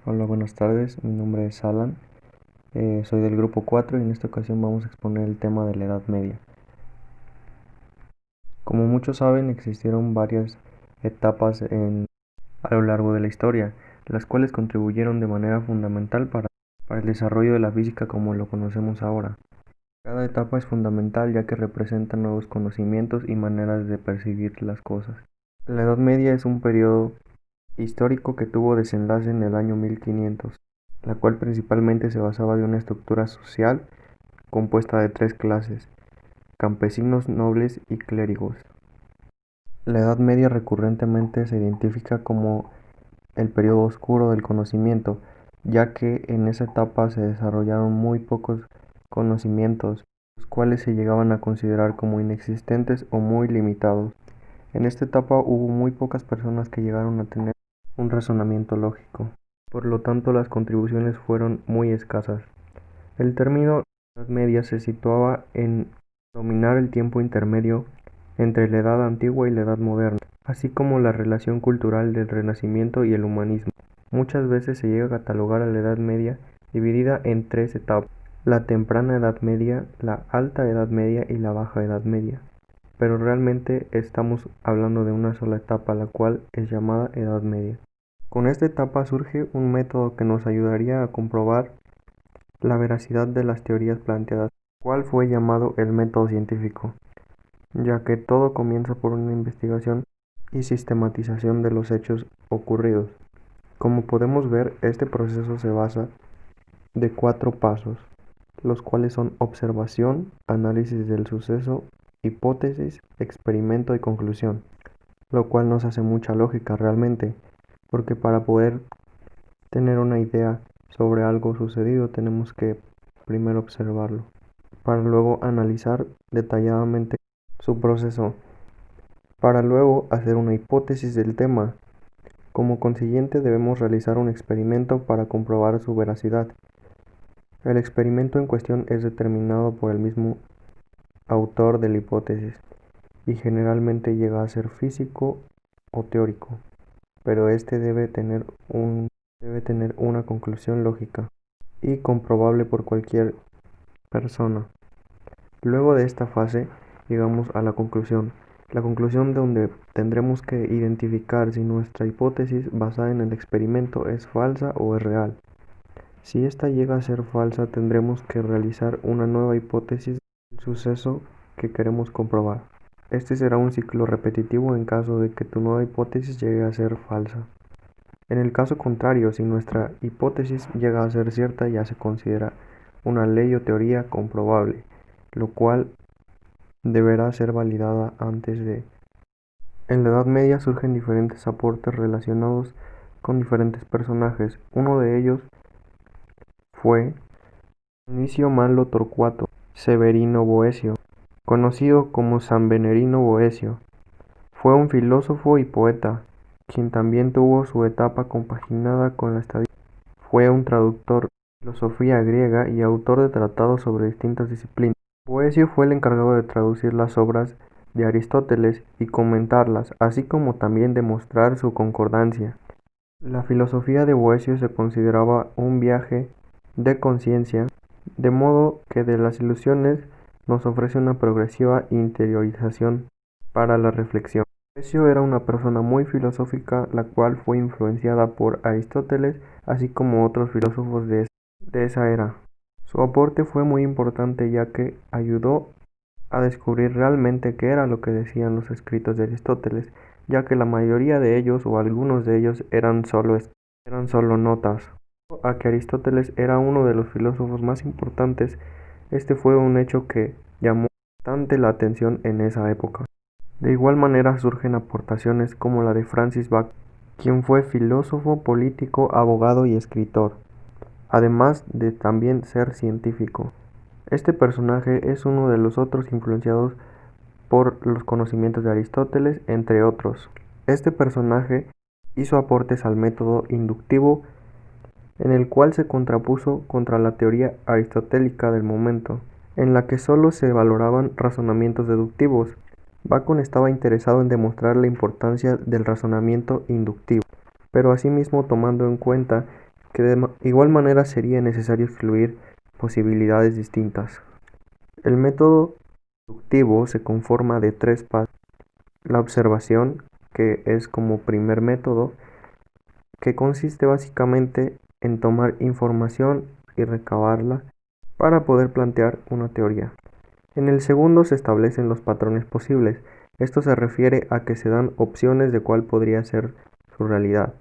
Hola, buenas tardes. Mi nombre es Alan. Soy del grupo 4 y en esta ocasión vamos a exponer el tema de la Edad Media. Como muchos saben, existieron varias etapas a lo largo de la historia, las cuales contribuyeron de manera fundamental para el desarrollo de la física como lo conocemos ahora. Cada etapa es fundamental ya que representa nuevos conocimientos y maneras de percibir las cosas. La Edad Media es un periodo histórico que tuvo desenlace en el año 1500, la cual principalmente se basaba de una estructura social compuesta de tres clases: campesinos, nobles y clérigos. La Edad Media recurrentemente se identifica como el periodo oscuro del conocimiento, ya que en esa etapa se desarrollaron muy pocos conocimientos, los cuales se llegaban a considerar como inexistentes o muy limitados. En esta etapa hubo muy pocas personas que llegaron a tener un razonamiento lógico, por lo tanto las contribuciones fueron muy escasas. El término Edad Media se situaba en dominar el tiempo intermedio entre la Edad Antigua y la Edad Moderna, así como la relación cultural del Renacimiento y el humanismo. Muchas veces se llega a catalogar a la Edad Media dividida en tres etapas: la temprana Edad Media, la alta Edad Media y la baja Edad Media. Pero realmente estamos hablando de una sola etapa, la cual es llamada Edad Media. Con esta etapa surge un método que nos ayudaría a comprobar la veracidad de las teorías planteadas, cual fue llamado el método científico, ya que todo comienza por una investigación y sistematización de los hechos ocurridos. Como podemos ver, este proceso se basa de cuatro pasos, los cuales son observación, análisis del suceso, hipótesis, experimento y conclusión, lo cual nos hace mucha lógica realmente, porque para poder tener una idea sobre algo sucedido tenemos que primero observarlo, para luego analizar detalladamente su proceso, para luego hacer una hipótesis del tema. Como consiguiente debemos realizar un experimento para comprobar su veracidad. El experimento en cuestión es determinado por el mismo autor de la hipótesis y generalmente llega a ser físico o teórico, pero este debe tener una conclusión lógica y comprobable por cualquier persona. Luego de esta fase llegamos a la conclusión donde tendremos que identificar si nuestra hipótesis basada en el experimento es falsa o es real. Si esta llega a ser falsa, tendremos que realizar una nueva hipótesis del suceso que queremos comprobar. Este será un ciclo repetitivo en caso de que tu nueva hipótesis llegue a ser falsa. En el caso contrario, si nuestra hipótesis llega a ser cierta, ya se considera una ley o teoría comprobable, lo cual deberá ser validada antes de. En la Edad Media surgen diferentes aportes relacionados con diferentes personajes. Uno de ellos fue Dionisio Malo Torcuato Severino Boecio, conocido como San Venerino Boecio. Fue un filósofo y poeta, quien también tuvo su etapa compaginada con la estadística. Fue un traductor de filosofía griega y autor de tratados sobre distintas disciplinas. Boecio fue el encargado de traducir las obras de Aristóteles y comentarlas, así como también demostrar su concordancia. La filosofía de Boecio se consideraba un viaje de conciencia, de modo que de las ilusiones nos ofrece una progresiva interiorización para la reflexión. Boecio era una persona muy filosófica, la cual fue influenciada por Aristóteles, así como otros filósofos de esa era. Su aporte fue muy importante ya que ayudó a descubrir realmente qué era lo que decían los escritos de Aristóteles, ya que la mayoría de ellos o algunos de ellos eran solo notas. A que Aristóteles era uno de los filósofos más importantes, este fue un hecho que llamó bastante la atención en esa época. De igual manera surgen aportaciones como la de Francis Bacon, quien fue filósofo, político, abogado y escritor, además de también ser científico. Este personaje es uno de los otros influenciados por los conocimientos de Aristóteles, entre otros. Este personaje hizo aportes al método inductivo, en el cual se contrapuso contra la teoría aristotélica del momento, en la que solo se valoraban razonamientos deductivos. Bacon estaba interesado en demostrar la importancia del razonamiento inductivo, pero asimismo tomando en cuenta que de igual manera sería necesario excluir posibilidades distintas. El método inductivo se conforma de tres pasos. La observación, que es como primer método, que consiste básicamente en tomar información y recabarla para poder plantear una teoría. En el segundo se establecen los patrones posibles. Esto se refiere a que se dan opciones de cuál podría ser su realidad.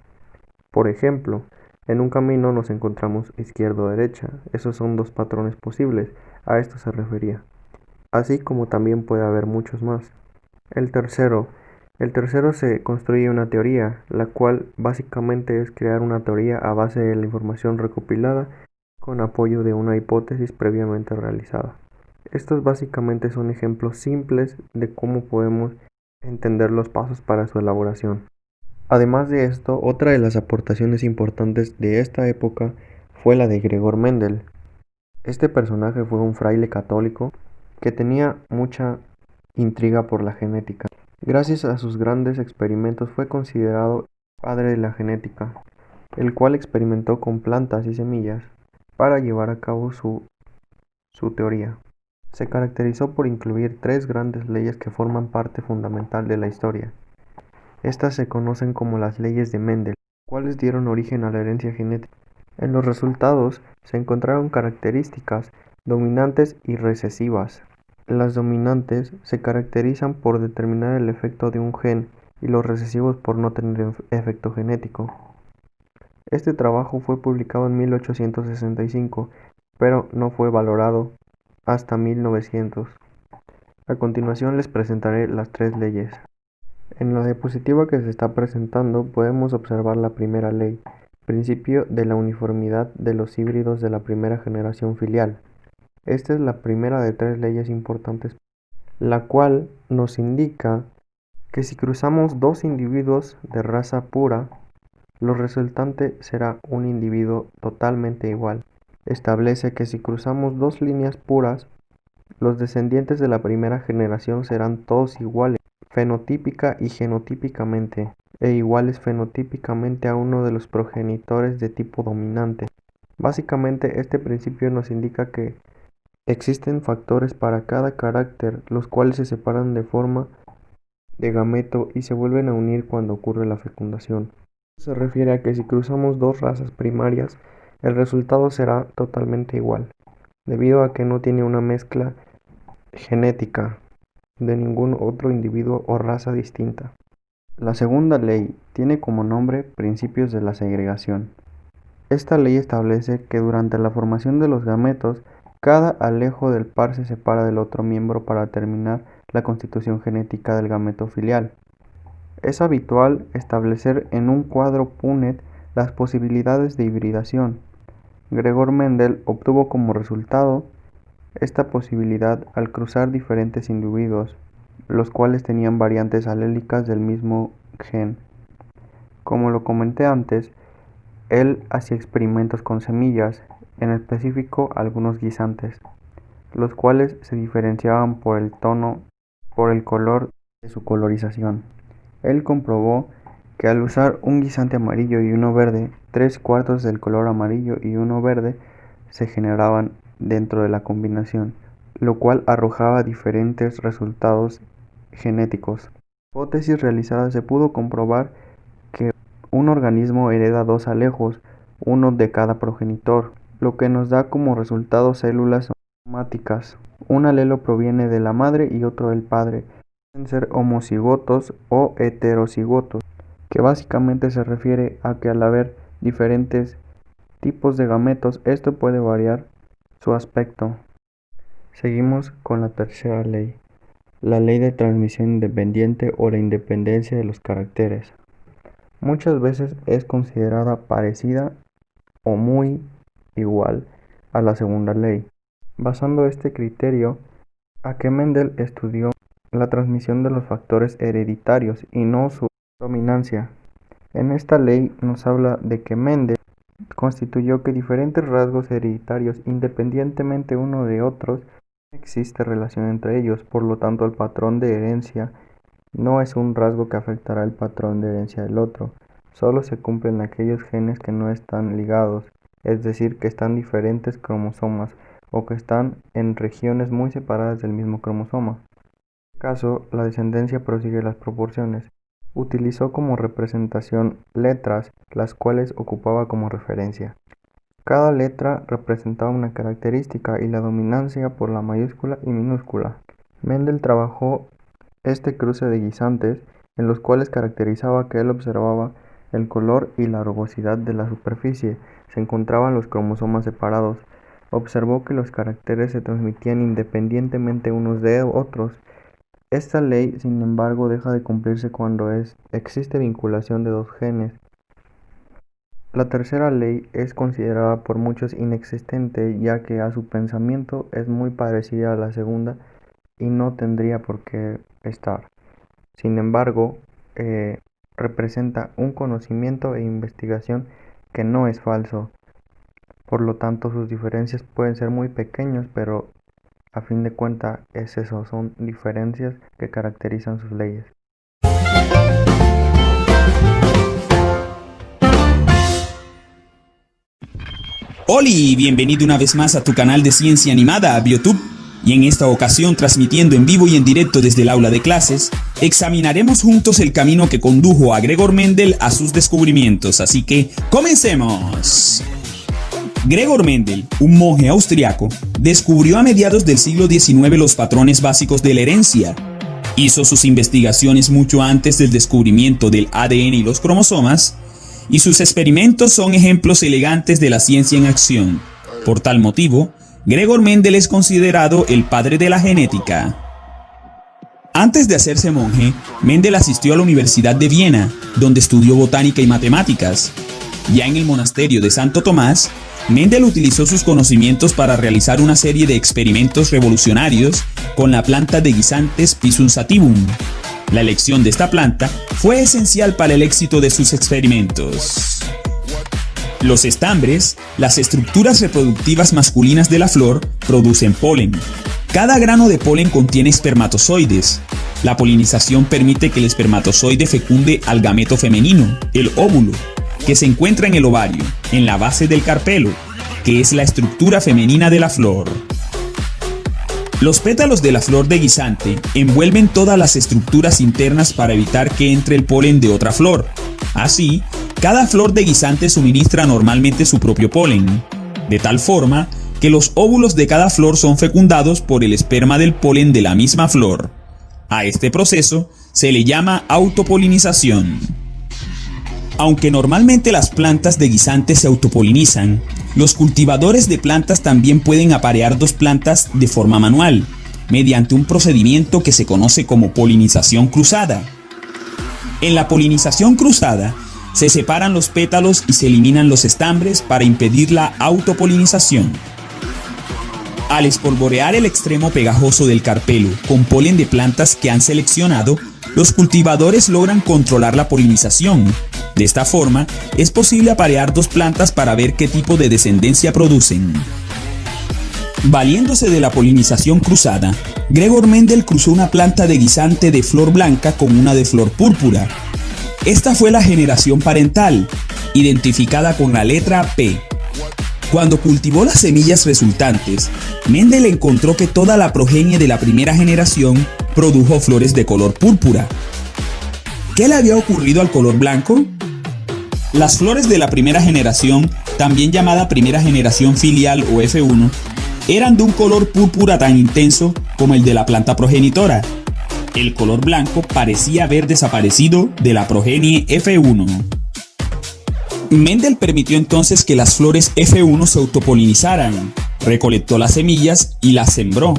Por ejemplo, en un camino nos encontramos izquierda o derecha. Esos son dos patrones posibles. A esto se refería. Así como también puede haber muchos más. El tercero. El tercero se construye una teoría, la cual básicamente es crear una teoría a base de la información recopilada con apoyo de una hipótesis previamente realizada. Estos básicamente son ejemplos simples de cómo podemos entender los pasos para su elaboración. Además de esto, otra de las aportaciones importantes de esta época fue la de Gregor Mendel. Este personaje fue un fraile católico que tenía mucha intriga por la genética. Gracias a sus grandes experimentos fue considerado el padre de la genética, el cual experimentó con plantas y semillas para llevar a cabo su teoría. Se caracterizó por incluir tres grandes leyes que forman parte fundamental de la historia. Estas se conocen como las leyes de Mendel, cuales dieron origen a la herencia genética. En los resultados se encontraron características dominantes y recesivas. Las dominantes se caracterizan por determinar el efecto de un gen y los recesivos por no tener efecto genético. Este trabajo fue publicado en 1865, pero no fue valorado hasta 1900. A continuación les presentaré las tres leyes. En la diapositiva que se está presentando podemos observar la primera ley, principio de la uniformidad de los híbridos de la primera generación filial. Esta es la primera de tres leyes importantes, la cual nos indica que si cruzamos dos individuos de raza pura, lo resultante será un individuo totalmente igual. Establece que si cruzamos dos líneas puras, los descendientes de la primera generación serán todos iguales, fenotípica y genotípicamente, e iguales fenotípicamente a uno de los progenitores de tipo dominante. Básicamente, este principio nos indica que existen factores para cada carácter, los cuales se separan de forma de gameto y se vuelven a unir cuando ocurre la fecundación. Se refiere a que si cruzamos dos razas primarias, el resultado será totalmente igual, debido a que no tiene una mezcla genética de ningún otro individuo o raza distinta. La segunda ley tiene como nombre principios de la segregación. Esta ley establece que durante la formación de los gametos, cada alejo del par se separa del otro miembro para determinar la constitución genética del gameto filial. Es habitual establecer en un cuadro Punnett las posibilidades de hibridación. Gregor Mendel obtuvo como resultado esta posibilidad al cruzar diferentes individuos, los cuales tenían variantes alélicas del mismo gen. Como lo comenté antes, él hacía experimentos con semillas, en específico algunos guisantes, los cuales se diferenciaban por el tono, por el color de su colorización. Él comprobó que al usar un guisante amarillo y uno verde, 3/4 del color amarillo y uno verde se generaban dentro de la combinación, lo cual arrojaba diferentes resultados genéticos. En la hipótesis realizada se pudo comprobar que un organismo hereda dos alejos, uno de cada progenitor, lo que nos da como resultado células somáticas. Un alelo proviene de la madre y otro del padre. Pueden ser homocigotos o heterocigotos, que básicamente se refiere a que al haber diferentes tipos de gametos, esto puede variar su aspecto. Seguimos con la tercera ley, la ley de transmisión independiente o la independencia de los caracteres. Muchas veces es considerada parecida o muy igual a la segunda ley, basando este criterio a que Mendel estudió la transmisión de los factores hereditarios y no su dominancia. En esta ley nos habla de que Mendel constituyó que diferentes rasgos hereditarios, independientemente uno de otros, no existe relación entre ellos, por lo tanto el patrón de herencia no es un rasgo que afectará el patrón de herencia del otro. solo se cumplen aquellos genes que no están ligados, es decir, que están diferentes cromosomas o que están en regiones muy separadas del mismo cromosoma. En este caso, la descendencia prosigue las proporciones. Utilizó como representación letras, las cuales ocupaba como referencia. Cada letra representaba una característica y la dominancia por la mayúscula y minúscula. Mendel trabajó este cruce de guisantes en los cuales caracterizaba que él observaba el color y la rugosidad de la superficie. Se encontraban los cromosomas separados. Observó que los caracteres se transmitían independientemente unos de otros. Esta ley, sin embargo, deja de cumplirse cuando existe vinculación de dos genes. La tercera ley es considerada por muchos inexistente, ya que a su pensamiento es muy parecida a la segunda y no tendría por qué estar. Sin embargo, representa un conocimiento e investigación que no es falso. Por lo tanto, sus diferencias pueden ser muy pequeños, pero a fin de cuentas es eso, son diferencias que caracterizan sus leyes. Oli, bienvenido una vez más a tu canal de ciencia animada, BioTube. Y en esta ocasión, transmitiendo en vivo y en directo desde el aula de clases, examinaremos juntos el camino que condujo a Gregor Mendel a sus descubrimientos. Así que, ¡comencemos! Gregor Mendel, un monje austriaco, descubrió a mediados del siglo XIX los patrones básicos de la herencia. Hizo sus investigaciones mucho antes del descubrimiento del ADN y los cromosomas, y sus experimentos son ejemplos elegantes de la ciencia en acción. Por tal motivo, Gregor Mendel es considerado el padre de la genética. Antes de hacerse monje, Mendel asistió a la Universidad de Viena, donde estudió botánica y matemáticas. Ya en el monasterio de Santo Tomás, Mendel utilizó sus conocimientos para realizar una serie de experimentos revolucionarios con la planta de guisantes Pisum sativum. La elección de esta planta fue esencial para el éxito de sus experimentos. Los estambres, las estructuras reproductivas masculinas de la flor, producen polen. Cada grano de polen contiene espermatozoides. La polinización permite que el espermatozoide fecunde al gameto femenino, el óvulo, que se encuentra en el ovario, en la base del carpelo, que es la estructura femenina de la flor. Los pétalos de la flor de guisante envuelven todas las estructuras internas para evitar que entre el polen de otra flor. Así, cada flor de guisante suministra normalmente su propio polen, de tal forma que los óvulos de cada flor son fecundados por el esperma del polen de la misma flor. A este proceso se le llama autopolinización. Aunque normalmente las plantas de guisante se autopolinizan, los cultivadores de plantas también pueden aparear dos plantas de forma manual, mediante un procedimiento que se conoce como polinización cruzada. En la polinización cruzada, se separan los pétalos y se eliminan los estambres para impedir la autopolinización. Al espolvorear el extremo pegajoso del carpelo con polen de plantas que han seleccionado, los cultivadores logran controlar la polinización. De esta forma, es posible aparear dos plantas para ver qué tipo de descendencia producen. Valiéndose de la polinización cruzada, Gregor Mendel cruzó una planta de guisante de flor blanca con una de flor púrpura. Esta fue la generación parental, identificada con la letra P. Cuando cultivó las semillas resultantes, Mendel encontró que toda la progenie de la primera generación produjo flores de color púrpura. ¿Qué le había ocurrido al color blanco? Las flores de la primera generación, también llamada primera generación filial o F1, eran de un color púrpura tan intenso como el de la planta progenitora. El color blanco parecía haber desaparecido de la progenie F1. Mendel permitió entonces que las flores F1 se autopolinizaran, recolectó las semillas y las sembró.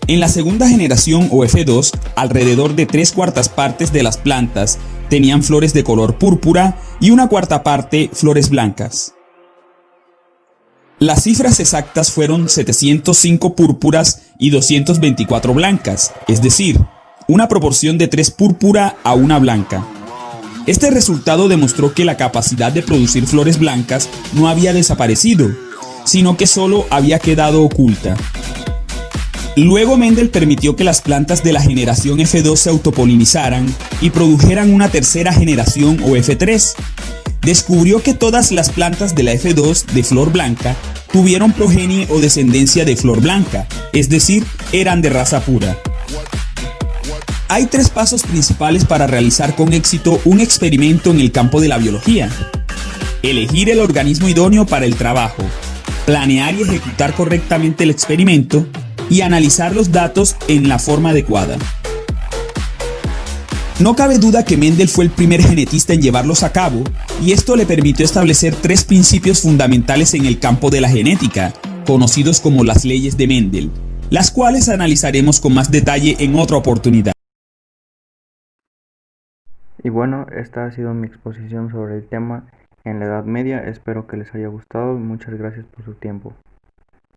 En la segunda generación o F2, alrededor de 3/4 partes de las plantas tenían flores de color púrpura y 1/4 parte flores blancas. Las cifras exactas fueron 705 púrpuras y 224 blancas, es decir, una proporción de 3 púrpura a 1 blanca. Este resultado demostró que la capacidad de producir flores blancas no había desaparecido, sino que solo había quedado oculta. Luego Mendel permitió que las plantas de la generación F2 se autopolinizaran y produjeran una tercera generación o F3. Descubrió que todas las plantas de la F2 de flor blanca tuvieron progenie o descendencia de flor blanca, es decir, eran de raza pura. Hay 3 pasos principales para realizar con éxito un experimento en el campo de la biología. Elegir el organismo idóneo para el trabajo, planear y ejecutar correctamente el experimento y analizar los datos en la forma adecuada. No cabe duda que Mendel fue el primer genetista en llevarlos a cabo, y esto le permitió establecer 3 principios fundamentales en el campo de la genética, conocidos como las leyes de Mendel, las cuales analizaremos con más detalle en otra oportunidad. Y bueno, esta ha sido mi exposición sobre el tema en la Edad Media. Espero que les haya gustado y muchas gracias por su tiempo.